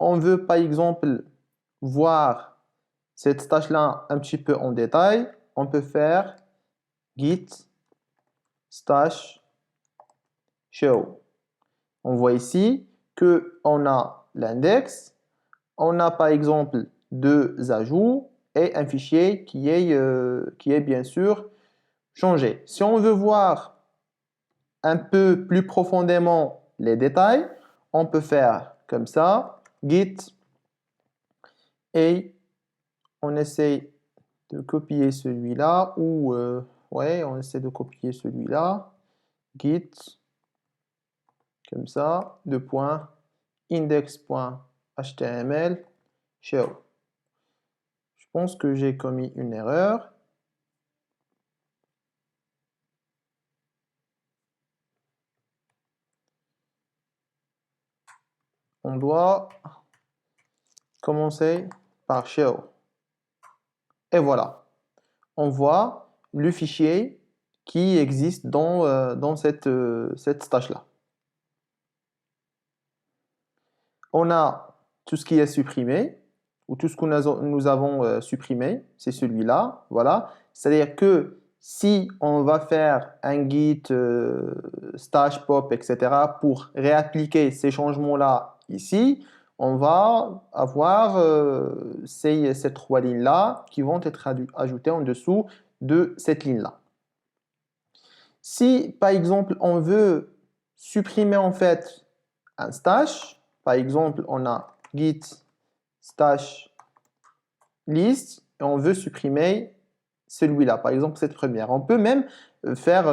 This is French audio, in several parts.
on veut par exemple voir cette tâche-là un petit peu en détail, on peut faire git stash show. On voit ici qu'on a l'index, on a par exemple deux ajouts et un fichier qui est bien sûr changé. Si on veut voir un peu plus profondément les détails, on peut faire comme ça, git, et on essaye de copier celui-là, ou ouais, on essaie de copier celui-là, git, comme ça, deux points, index.html, show. Je pense que j'ai commis une erreur. On doit commencer par show. Et voilà. On voit le fichier qui existe dans cette tâche-là. On a tout ce qui est supprimé, ou tout ce que nous avons supprimé, c'est celui-là. Voilà. C'est-à-dire que si on va faire un git stash pop, etc., pour réappliquer ces changements-là ici, on va avoir ces trois lignes-là qui vont être ajoutées en dessous de cette ligne-là. Si, par exemple, on veut supprimer en fait un stash, par exemple, on a git stash list et on veut supprimer celui-là, par exemple cette première. On peut même faire,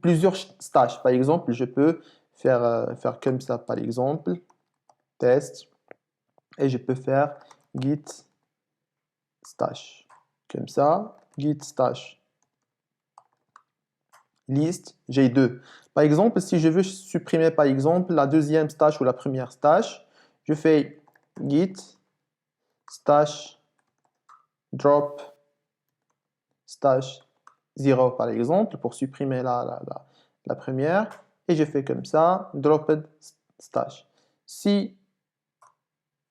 plusieurs stashes. Par exemple, je peux faire comme ça, par exemple, test, et je peux faire git stash, comme ça, git stash list, j'ai deux. Par exemple, si je veux supprimer par exemple la deuxième stash ou la première stash, je fais git stash drop stash 0 par exemple pour supprimer la première, et je fais comme ça, dropped stash. Si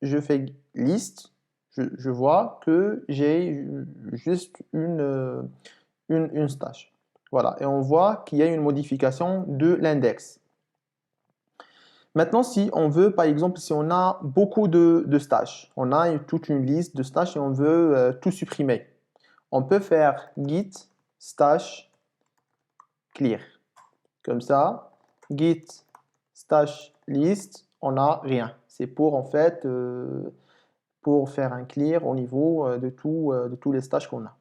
je fais list, je vois que j'ai juste une stash. Voilà, et on voit qu'il y a une modification de l'index. Maintenant, si on veut, par exemple, si on a beaucoup de stash, on a toute une liste de stash et on veut tout supprimer, on peut faire git stash clear. Comme ça, git stash list, on n'a rien. C'est pour en fait pour faire un clear au niveau de tous les stashes qu'on a.